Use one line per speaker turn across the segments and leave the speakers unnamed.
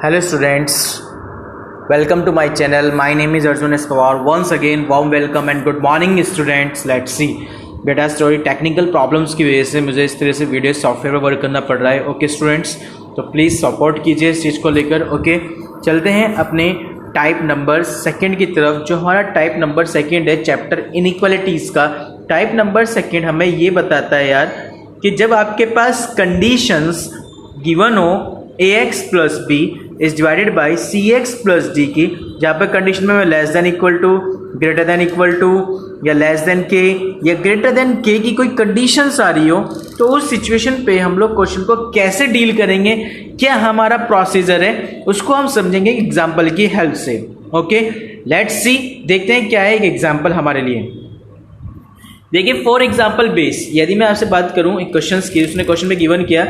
Hello students, welcome to my channel. My name is Arjun S. Pawar. Once again, warm welcome and good morning students. Let's see. बेटा story technical problems की वजह से मुझे इस तरह से video software पर वर्क करना पड़ रहा है. ओके स्टूडेंट्स, तो प्लीज़ सपोर्ट कीजिए इस चीज़ को लेकर. ओके चलते हैं अपने टाइप नंबर सेकंड की तरफ. जो हमारा टाइप नंबर सेकंड है चैप्टर इनइक्वालिटीज़ का, टाइप नंबर सेकंड हमें ये बताता है यार कि जब आपके पास कंडीशंस गिवन हो ax plus b is divided by c x plus d की, जहाँ पर कंडीशन में less than equal to, greater than equal to या लेस देन के या ग्रेटर देन के की कोई कंडीशंस आ रही हो, तो उस सिचुएशन पे हम लोग क्वेश्चन को कैसे डील करेंगे, क्या हमारा प्रोसीजर है, उसको हम समझेंगे एग्जाम्पल की हेल्प से. ओके लेट्स सी, देखते हैं क्या है एक एग्जाम्पल हमारे लिए. देखिए फॉर एग्जाम्पल बेस, यदि मैं आपसे बात करूं एक क्वेश्चन की, उसने क्वेश्चन में गिवन किया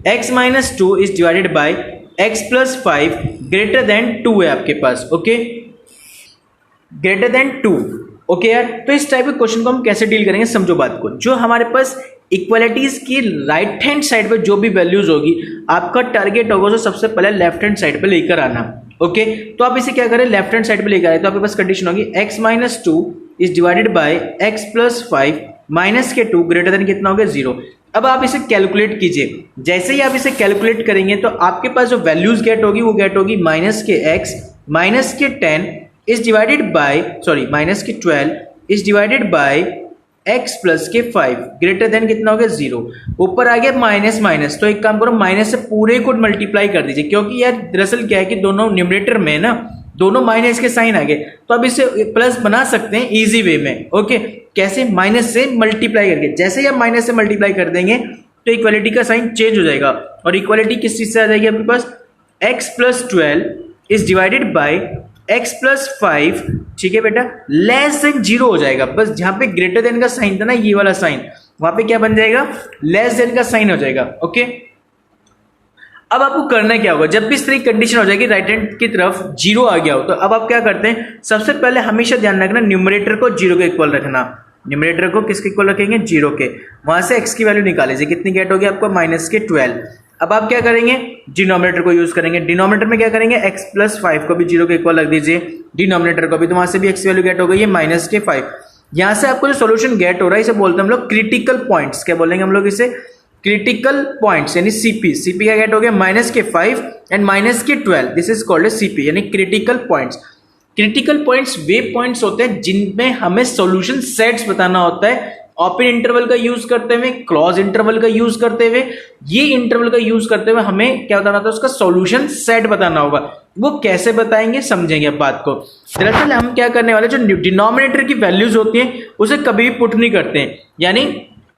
x minus two is divided by x plus five greater than two है आपके पास. Okay greater than two. Okay यार, तो इस टाइप के क्वेश्चन को हम कैसे डील करेंगे, समझो बात को. जो हमारे पास इक्वालिटीज की राइट हैंड साइड पे जो भी वैल्यूज होगी, आपका टारगेट होगा जो सबसे पहले लेफ्ट हैंड साइड पे लेकर आना. ओके तो आप इसे क्या करें, लेफ्ट हैंड साइड पे लेकर आए तो आपके पास कंडीशन होगी x minus two is divided by x plus five minus के टू ग्रेटर देन कितना हो गया 0. अब आप इसे कैलकुलेट कीजिए. जैसे ही आप इसे कैलकुलेट करेंगे तो आपके पास जो वैल्यूज गेट होगी वो गेट होगी माइनस के x माइनस के 10 इज डिवाइडेड बाय माइनस के 12 is divided by x plus के 5 ग्रेटर देन कितना हो गया 0. ऊपर आ गया माइनस माइनस, तो एक काम करो माइनस से पूरे को मल्टीप्लाई कर दीजिए, क्योंकि यार दरअसल क्या है कि दोनों न्यूमरेटर में ना दोनों माइनस के साइन आ गए, तो अब इसे प्लस बना सकते हैं इजी वे में. ओके कैसे, माइनस से मल्टीप्लाई करके. जैसे ही आप माइनस से मल्टीप्लाई कर देंगे तो इक्वालिटी का साइन चेंज हो जाएगा, और इक्वालिटी किस चीज से आ जाएगी आपके पास, x plus 12 is divided by x plus 5. ठीक है बेटा, लेस देन 0 हो जाएगा. बस जहां पे ग्रेटर देन का साइन था ना, ये वाला साइन, वहां पे क्या बन जाएगा, लेस देन का साइन हो जाएगा. ओके अब आपको करना क्या होगा, जब भी इस तरह की कंडीशन हो जाएगी राइट हैंड की तरफ 0 आ गया हो, तो अब आप क्या करते हैं, सबसे पहले हमेशा ध्यान रखना न्यूमरेटर को 0 के इक्वल रखना. न्यूमरेटर को किसके इक्वल रखेंगे, 0 के. वहां से x की वैल्यू निकाल लीजिए, कितनी गेट होगी आपको, माइनस के 12. अब आप क्या करेंगे, डिनोमिनेटर को यूज करेंगे. डिनोमिनेटर में क्या करेंगे, x प्लस 5 को भी 0 के इक्वल रख दीजिए डिनोमिनेटर को भी, तो वहां से भी x की वैल्यू गेट हो गई है माइनस के 5. यहां से आपको जो सोल्यूशन गेट हो रहा है इसे बोलते हैं हम लोग क्रिटिकल पॉइंट्स. क्या बोलेंगे हम लोग इसे, क्रिटिकल पॉइंट्स, यानी सीपी. सीपी का गेट हो गया माइनस के 5 एंड माइनस के 12, दिस इज कॉल्ड सीपी, यानी क्रिटिकल पॉइंट्स. क्रिटिकल पॉइंट्स वे पॉइंट्स होते हैं जिनमें हमें सॉल्यूशन सेट्स बताना होता है, ओपन इंटरवल का यूज करते हुए, क्लोज इंटरवल का यूज करते हुए. ये इंटरवल का यूज करते हुए हमें क्या बताना था, उसका सॉल्यूशन सेट बताना होगा. वो कैसे बताएंगे, समझेंगे अब बात को. दरअसल हम क्या करने वाले, जो डिनोमिनेटर की वैल्यूज होती हैं उसे कभी भी पुट नहीं करते हैं, यानी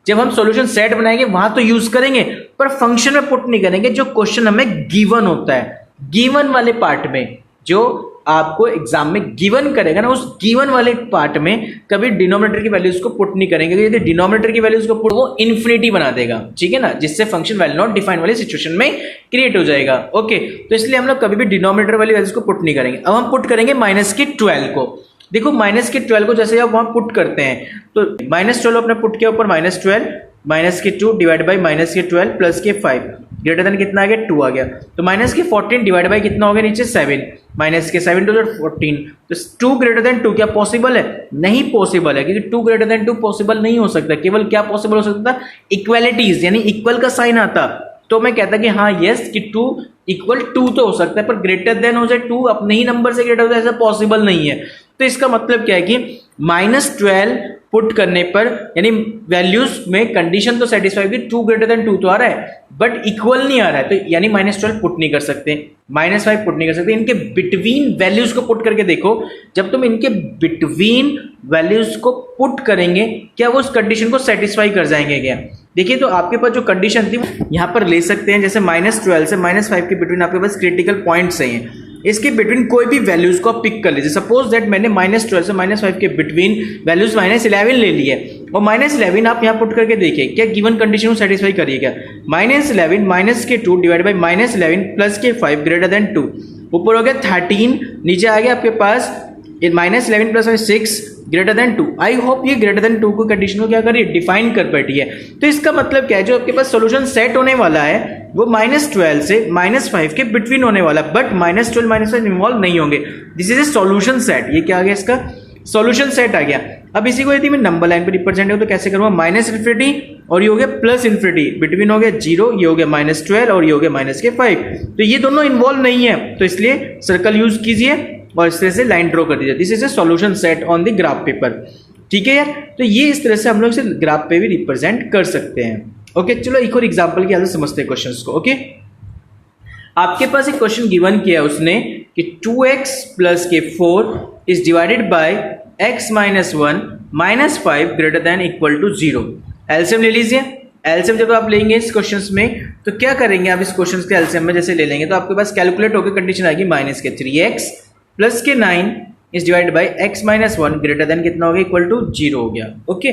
जब हम सॉल्यूशन सेट बनाएंगे वहां तो यूज करेंगे, पर फंक्शन में पुट नहीं करेंगे. जो क्वेश्चन हमें गिवन होता है, गिवन वाले पार्ट में जो आपको एग्जाम में गिवन करेगा ना, उस गिवन वाले पार्ट में कभी डिनोमिनेटर की वैल्यूज को पुट नहीं करेंगे. यदि डिनोमिनेटर की वैल्यूज को पुट, वो इन्फिनिटी बना देगा. ठीक है ना, जिससे फंक्शन वैल्यू नॉट डिफाइन वाली सिचुएशन में क्रिएट हो जाएगा. ओके तो इसलिए हम लोग कभी भी डिनोमिनेटर वाली वैल्यूज को पुट नहीं करेंगे. अब हम पुट करेंगे माइनस के 12 को. देखो माइनस के 12 को जैसे आप वहां पुट करते हैं, तो माइनस 12 अपने पुट के ऊपर माइनस 12 माइनस के 2 डिवाइड बाई माइनस के 12 प्लस के 5 ग्रेटर देन कितना आ गया 2 आ गया. तो माइनस के 14 डिवाइड बाई कितना हो गया नीचे 7, माइनस के 7 टू 14. तो 2 ग्रेटर देन 2 क्या पॉसिबल है, नहीं पॉसिबल है, क्योंकि 2 ग्रेटर देन 2 पॉसिबल नहीं हो सकता. केवल क्या पॉसिबल हो सकता, इक्वालिटीज, यानी इक्वल का साइन आता तो मैं कहता कि हाँ यस कि 2 इक्वल 2 तो हो सकता है, पर ग्रेटर देन हो जाए 2 अपने ही नंबर से ग्रेटर हो जाए ऐसा पॉसिबल नहीं है. तो इसका मतलब क्या है कि -12 पुट करने पर, यानी वैल्यूज में कंडीशन तो सेटिस्फाई होगी, 2 ग्रेटर देन 2 तो आ रहा है बट इक्वल नहीं आ रहा है, तो यानी -12 पुट नहीं कर सकते, -5 पुट नहीं कर सकते. इनके बिटवीन वैल्यूज को पुट करके देखो, जब तुम इनके बिटवीन वैल्यूज को पुट करेंगे क्या वो उस कंडीशन को सेटिस्फाई कर जाएंगे क्या. देखिए तो आपके पास जो कंडीशन थी यहां पर ले सकते हैं, जैसे -12 से -5 के बिटवीन आपके पास क्रिटिकल पॉइंट्स हैं, इसके बिटवीन कोई भी वैल्यूज को आप पिक कर लीजिए. सपोज दैट मैंने -12 से -5 के बिटवीन वैल्यूज -11 ले लिए, और -11 आप यहां पुट करके देखिए क्या गिवन कंडीशन को सेटिस्फाई करिएगा. -11 माइनस के 2 डिवाइड बाई -11 प्लस के 5 ग्रेटर देन 2, ऊपर हो गया 13, नीचे आ गया आपके पास minus 11 plus 6 greater than 2। I hope ये ग्रेटर देन 2 को कंडीशन को क्या करिए डिफाइन कर बैठी है। तो इसका मतलब क्या है, जो आपके पास सॉल्यूशन सेट होने वाला है वो -12 से -5 के बिटवीन होने वाला, बट -12 -5 इन्वॉल्व नहीं होंगे। This is a solution set. ये क्या आ गया, इसका सॉल्यूशन सेट आ गया। अब इसी को यदि मैं नंबर लाइन पे रिप्रेजेंट करूं तो कैसे करूंगा, माइनस इन्फिनिटी और ये हो गया प्लस इन्फिनिटी, बिटवीन हो गया 0, ये हो गया -12 और ये हो गया -5। तो ये दोनों इन्वॉल्व नहीं है, तो इसलिए सर्कल यूज कीजिए और इस तरह से लाइन ड्रॉ कर दीजिए। This is a solution set on the graph paper. ठीक है यार, तो ये इस तरह से हम लोग इसे ग्राफ पे भी रिप्रेजेंट कर सकते हैं। ओके, चलो एक और एग्जांपल की हेल्प से समझते हैं क्वेश्चंस को। ओके, आपके पास एक क्वेश्चन गिवन किया है उसने कि 2x प्लस के 4 is divided by x minus 1 minus 5 greater than equal to 0। LCM ले लीजिए। एलसीएम जब आप लेंगे इस क्वेश्चंस में तो क्या करेंगे आप, इस क्वेश्चंस के एलसीएम में जैसे ले लेंगे तो आपके पास कैलकुलेट होकर कंडीशन आएगी माइनस के 3x प्लस के 9 is divided by x minus 1 greater than कितना हो गया, इक्वल टू 0 हो गया। ओके,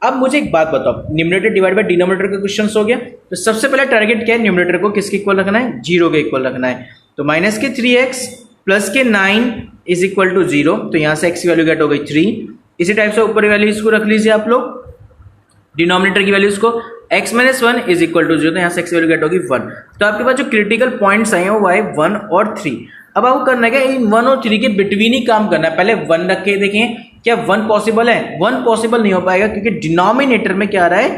अब मुझे एक बात बताओ, न्यूमरेटर डिवाइड बाय डिनोमिनेटर का क्वेश्चन हो गया, तो सबसे पहले टारगेट क्या है, न्यूमरेटर को किसके इक्वल रखना है, 0 के इक्वल रखना है। तो माइनस के 3x प्लस के 9 इज इक्वल टू 0, तो यहां से x की वैल्यू गेट हो गई 3। इसी टाइप से ऊपर वैल्यू इसको रख लीजिए आप लोग, डिनोमिनेटर की वैल्यूज को, x minus 1 is equal to 0, तो यहां से x की वैल्यू गेट होगी 1। तो आपके पास जो क्रिटिकल पॉइंट्स आए हैं वो आए 1 और 3। अब आपको करना है क्या, इन 1 और 3 के बिटवीन ही काम करना है। पहले 1 रख के देखें क्या 1 पॉसिबल है, 1 पॉसिबल नहीं हो पाएगा क्योंकि डिनोमिनेटर में क्या आ रहा है,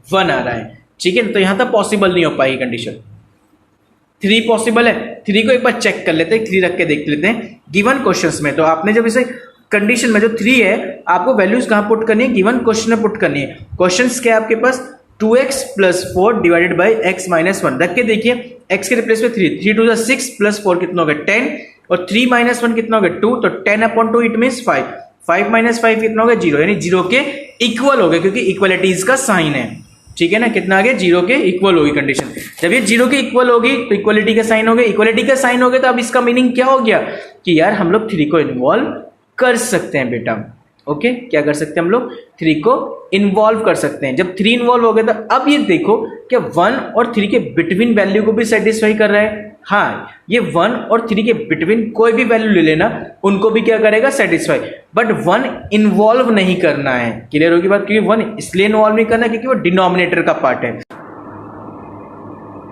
1 आ रहा है। ठीक है, तो यहां तक पॉसिबल नहीं हो पाएगी कंडीशन। 3 पॉसिबल है, 3 को एक बार चेक कर लेते हैं, 3 रख के देख लेते हैं गिवन क्वेश्चंस में। तो आपने जब इसे कंडीशन में जो 3 है आपको वैल्यूज कहां पुट करनी है, गिवन क्वेश्चन में पुट करनी है। क्वेश्चंस क्या है आपके पास, 2x plus 4 divided by x minus 1। रख के देखिए x के रिप्लेस में 3 2 जा 6 प्लस 4 कितना हो गया 10 और 3 माइनस 1 कितना हो गया 2, तो 10/2 इट मीन्स 5। 5 माइनस 5 कितना हो गया 0, यानी 0 के इक्वल हो गया क्योंकि इक्वलिटीज का साइन है। ठीक है ना, कितना आ गया 0 के इक्वल होगी कंडीशन। जब ये 0 के इक्वल होगी तो इक्वलिटी का साइन हो गया, इक्वलिटी का साइन हो गया तो अब इसका मीनिंग क्या हो गया कि यार हम लोग 3 को इन्वॉल्व कर सकते हैं बेटा। ओके, क्या कर सकते हैं हम लोग, 3 को इन्वॉल्व कर सकते हैं। जब 3 इन्वॉल्व हो गया तो अब ये देखो क्या 1 और 3 के बिटवीन वैल्यू को भी सेटिस्फाई कर रहा है। हाँ, ये 1 और 3 के बिटवीन कोई भी वैल्यू ले लेना, उनको भी क्या करेगा, सेटिस्फाई। बट 1 इन्वॉल्व नहीं करना है। क्लियर होगी बात, क्योंकि 1 इसलिए इन्वॉल्व नहीं करना है क्योंकि वो डिनोमिनेटर का पार्ट है।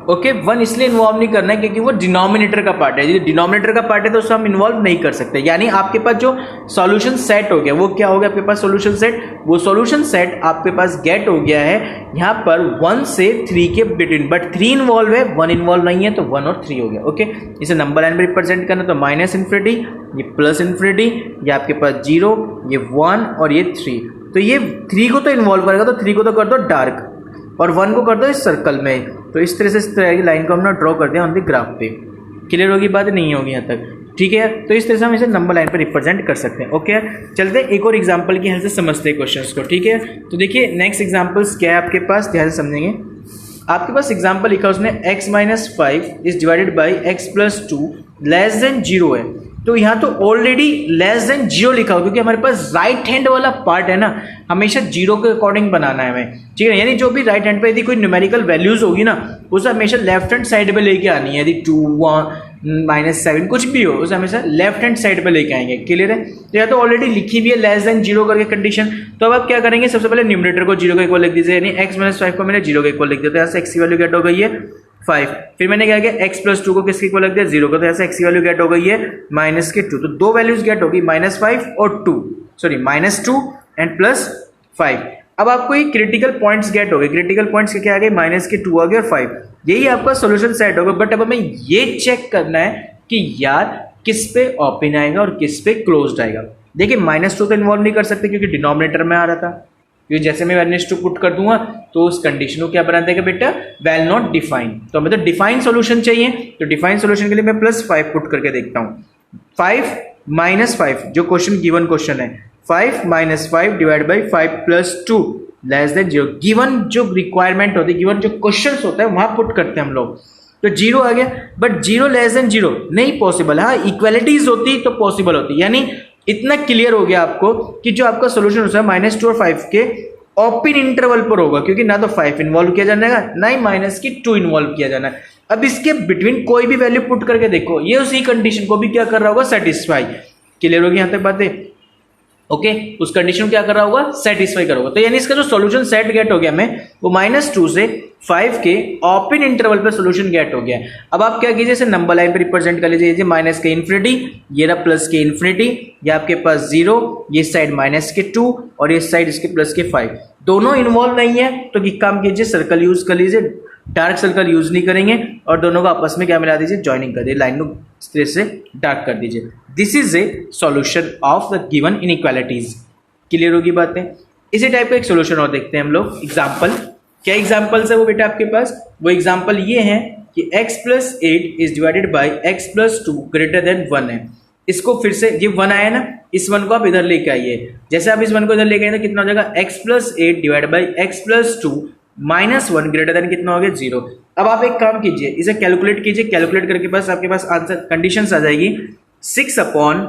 ओके, 1 इसलिए इन्वॉल्व नहीं करना है क्योंकि वो डिनोमिनेटर का पार्ट है। यदि डिनोमिनेटर का पार्ट है तो उसको हम इन्वॉल्व नहीं कर सकते। यानी आपके पास जो सॉल्यूशन सेट हो गया वो क्या हो गया, आपके पास सॉल्यूशन सेट, वो सॉल्यूशन सेट आपके पास गेट हो गया है यहाँ पर 1 से 3 के बिटवीन, बट 3 इन्वॉल्व है, 1 इन्वॉल्व नहीं है, तो 1 और 3 हो गया। ओके, इसे नंबर लाइन में रिप्रेजेंट करना, तो माइनस इन्फिनिटी, ये प्लस इन्फिनिटी, ये आपके पास 0, ये 1 और ये 3। तो ये 3 को तो इन्वॉल्व करेगा, तो 3 को तो कर दो डार्क और 1 को कर दो इस सर्कल में। तो इस तरह से इस तरह की लाइन को हमने ड्रॉ कर दिया ऑन द ग्राफ पे। क्लियर होगी बात, नहीं होगी यहाँ तक। ठीक है, तो इस तरह से हम इसे नंबर लाइन पर रिप्रेजेंट कर सकते हैं। ओके, चलते हैं एक और एग्जांपल की हेल्प से समझते हैं क्वेश्चंस को। ठीक है, तो देखिए नेक्स्ट एग्जांपल्स क्या है आपके पास, ध्यान से समझेंगे। आपके पास एग्जांपल लिखा उसने x minus 5 is divided by x plus 2 less than 0 है। तो यहाँ तो ऑलरेडी लेस देन 0 लिखा हो क्योंकि हमारे पास राइट हैंड वाला पार्ट है ना, हमेशा 0 के अकॉर्डिंग बनाना है हमें। ठीक है, यानी जो भी राइट हैंड पे यदि कोई न्यूमेरिकल वैल्यूज होगी ना उसे हमेशा लेफ्ट हैंड साइड पे लेके आनी है। यदि 2 1 -7 कुछ भी हो उसे हमेशा लेफ्ट हैंड साइड पे लेके आएंगे। क्लियर है, तो या तो ऑलरेडी लिखी हुई है लेस देन 0 करके कंडीशन। तो अब आप क्या करेंगे, सबसे पहले न्यूमरेटर को 0 के इक्वल लिख दीजिए, यानी x माइनस 5 को मैंने 0 के इक्वल लिख दिया, तो यहाँ से x की वैल्यू गेट हो गई है 5। फिर मैंने क्या किया, x प्लस 2 को किसके इक्वल लग दिया 0 को, तो ऐसे x की वैल्यू गेट हो गई है -2। तो दो वैल्यूज गेट होगी -5 और 2, सॉरी -2 एंड +5। अब आपको ये क्रिटिकल पॉइंट्स गेट हो गए। क्रिटिकल पॉइंट्स क्या आ गए, -2 आ गए और 5। यही आपका सोल्यूशन सेट होगा। बट अब हमें ये चेक करना है कि यार किस पे ओपन आएगा और किस पे क्लोज्ड आएगा। देखिए -2 तो इन्वॉल्व नहीं कर सकते क्योंकि डिनोमिनेटर में आ रहा था, क्योंकि जैसे मैं -2 पुट कर दूंगा तो उस कंडीशन को क्या बना देगा बेटा, वेल नॉट डिफाइन। तो हमें तो डिफाइन सॉल्यूशन चाहिए, तो डिफाइन सॉल्यूशन के लिए मैं +5 पुट करके देखता हूँ। 5 - 5 जो क्वेश्चन गिवन क्वेश्चन है, 5 - 5 divide by 5 + 2 less than 0। Given जो रिक्वायरमेंट होती है, गिवन जो क्वेश्चन होता है वहां पुट करते हैं हम लोग। तो 0 आ गया, बट 0 लेस देन 0 नहीं पॉसिबल। हाँ, इक्वालिटीज होती तो पॉसिबल होती। यानी इतना क्लियर हो गया आपको कि जो आपका सोल्यूशन होता है -2 और 5 के ओपन इंटरवल पर होगा, क्योंकि ना तो 5 इन्वॉल्व किया जाना है ना ही -2 इन्वॉल्व किया जाना है। अब इसके बिटवीन कोई भी वैल्यू पुट करके देखो, ये उसी कंडीशन को भी क्या कर रहा होगा, सेटिस्फाई। क्लियर होगी यहाँ तक बातें? ओके, उस कंडीशन को क्या कर रहा होगा, सेटिस्फाई करोगा। तो यानी इसका जो सॉल्यूशन सेट गेट हो गया हमें वो -2 से 5 के ओपन इंटरवल पे सॉल्यूशन गेट हो गया। अब आप क्या कीजिए, इसे नंबर लाइन पे रिप्रेजेंट कर लीजिए, माइनस के इन्फिनिटी, ये रहा प्लस के इन्फिनिटी, ये आपके पास 0, ये साइड -2 और ये साइड इसके प्लस के 5, दोनों इन्वॉल्व नहीं है तो एक काम कीजिए, सर्कल यूज कर लीजिए, डार्क सर्कल यूज नहीं करेंगे और दोनों को आपस में क्या मिला दीजिए, ज्वाइनिंग कर दीजिए, लाइन को इस तरह से डार्क कर दीजिए। This is a solution of the given inequalities. Clear होगी बातें? इसी टाइप का एक सॉल्यूशन और देखते हैं हम लोग। एग्जांपल, क्या एग्जांपल्स है वो बेटा आपके पास? वो एग्जांपल ये है कि x + 8 is divided by x + 2 greater than 1 है। इसको फिर से, ये 1 आया ना, इस 1 को आप इधर लेके आइए। जैसे आप इस 1 को इधर लेके आए तो कितना हो जाएगा, x + 8 divided by x + 2 -1 greater than कितना हो गया, 0। अब आप एक काम कीजिए, इसे कैलकुलेट कीजिए, कैलकुलेट करके पास आपके पास आंसर कंडीशंस आ जाएगी 6 अपॉन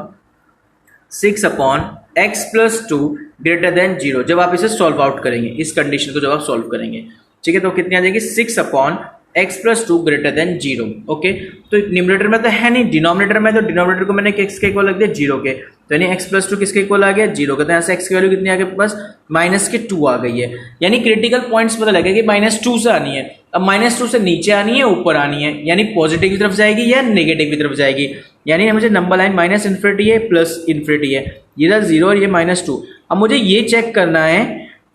x + 2 ग्रेटर देन 0। जब आप इसे सॉल्व आउट करेंगे, इस कंडीशन को जब आप सॉल्व करेंगे, ठीक है, तो कितनी आ जाएगी, 6 upon x + 2 greater than 0। Okay, तो न्यूमरेटर में तो है नहीं, डिनोमिनेटर में, तो डिनोमिनेटर को मैंने किसके इक्वल रख दिया, 0 के, तो यानी x + 2 किसके इक्वल आ गया, 0 का। तो यहाँ से x की वैल्यू कितनी आ गई पास, -2 आ गई है। यानी क्रिटिकल पॉइंट्स पता लगा कि -2 से आनी है। अब -2 से नीचे आनी है, ऊपर आनी है, यानी पॉजिटिव की तरफ जाएगी या नेगेटिव की तरफ जाएगी। यानी मुझे नंबर लाइन -इन्फिनिटी है, +इन्फिनिटी है, ये 0 और ये -2। अब मुझे ये चेक करना है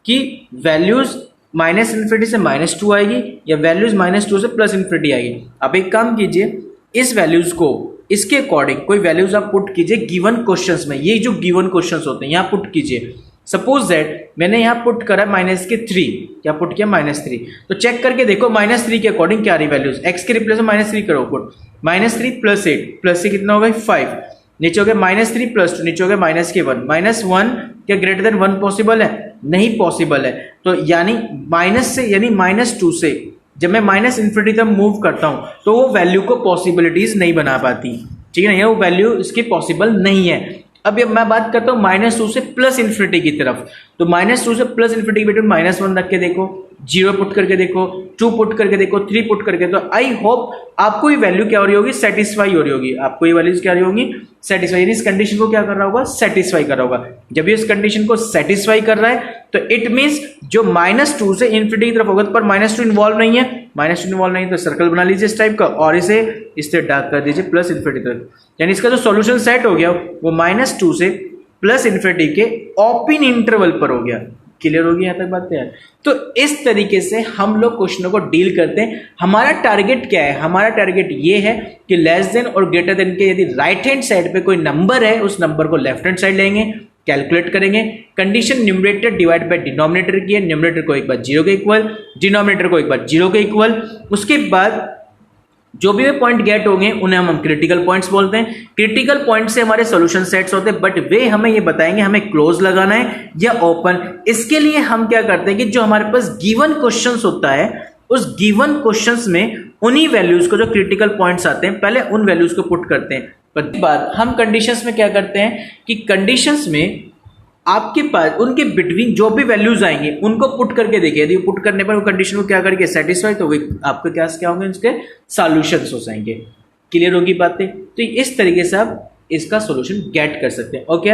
कि वैल्यूज -इन्फिनिटी से -2 आएगी या वैल्यूज -2 से +इन्फिनिटी आएगी। अब एक काम कीजिए, इस वैल्यूज को इसके अकॉर्डिंग कोई वैल्यूज आप पुट कीजिए गिवन क्वेश्चंस में। ये जो गिवन क्वेश्चंस होते हैं यहाँ पुट कीजिए। सपोज दैट मैंने यहाँ पुट करा -3, क्या पुट किया, -3। तो चेक करके देखो -3 के अकॉर्डिंग क्या आ रही वैल्यूज, x के रिप्लेस में -3 करो पुट, -3 + 8 प्लस से कितना हो गया, 5, नीचे हो गया -3 + 2, नीचे हो गया -1 क्या ग्रेटर देन 1 पॉसिबल है, नहीं पॉसिबल है। तो यानी माइनस से, यानी -2 से जब मैं -इन्फिनिटी तक मूव करता हूं तो वो वैल्यू को पॉसिबिलिटीज नहीं बना पाती, ठीक है ना, वो वैल्यू इसकी पॉसिबल नहीं है। अब मैं बात करता हूं -2 से +इन्फिनिटी की तरफ, तो -2 से +इन्फिनिटी के बिटवीन -1 रख के देखो, 0 पुट करके देखो, 2 पुट करके देखो, 3 पुट करके, तो आई होप आपको ये वैल्यू क्या हो रही होगी, सेटिस्फाई हो रही होगी। आपको ये वैल्यूज क्या हो रही होंगी, सेटिस्फाई, यानी इस कंडीशन को क्या कर रहा होगा, सेटिस्फाई कर रहा होगा। जब ये इस कंडीशन को सेटिस्फाई कर रहा है तो इट मींस जो -2 से इन्फिनिटी की तरफ होगा, पर -2 इन्वॉल्व नहीं है, -2 इन्वॉल्व नहीं है तो सर्कल बना लीजिए इस टाइप का और इसे इस तरह डार्क कर दीजिए +इन्फिनिटी तक। यानी इसका जो सॉल्यूशन सेट हो गया वो -2 से +इन्फिनिटी के ओपन इंटरवल पर हो गया। क्लियर होगी यहाँ तक बात यार? तो इस तरीके से हम लोग क्वेश्चनों को डील करते हैं। हमारा टारगेट क्या है, हमारा टारगेट ये है कि लेस देन और ग्रेटर देन के यदि राइट हैंड साइड पे कोई नंबर है, उस नंबर को लेफ्ट हैंड साइड लेंगे, कैलकुलेट करेंगे। Condition numerator divide by denominator की है, न्यूमरेटर को एक बार 0 के इक्वल, डिनोमिनेटर को एक बार 0 के इक्वल। उसके बाद जो भी वे पॉइंट गेट होंगे उन्हें हम क्रिटिकल पॉइंट्स बोलते हैं। क्रिटिकल पॉइंट से हमारे सॉल्यूशन सेट्स होते हैं, बट वे हमें ये बताएंगे हमें क्लोज लगाना है या ओपन। इसके लिए हम क्या करते हैं कि जो हमारे पास गिवन क्वेश्चंस होता है, उस गिवन क्वेश्चंस में उन्हीं वैल्यूज को, जो क्रिटिकल पॉइंट्स आते हैं, पहले उन वैल्यूज को पुट करते हैं। पर बाद हम कंडीशंस में क्या करते हैं कि कंडीशंस में आपके पास उनके बिटवीन जो भी वैल्यूज आएंगे उनको पुट करके देखिए, यदि पुट करने पर वो कंडीशन को क्या करके सेटिस्फाई, तो वे आपके क्या होंगे, उसके सॉल्यूशंस हो जाएंगे। क्लियर होगी बातें? तो इस तरीके से आप इसका सॉल्यूशन गेट कर सकते हैं। ओके।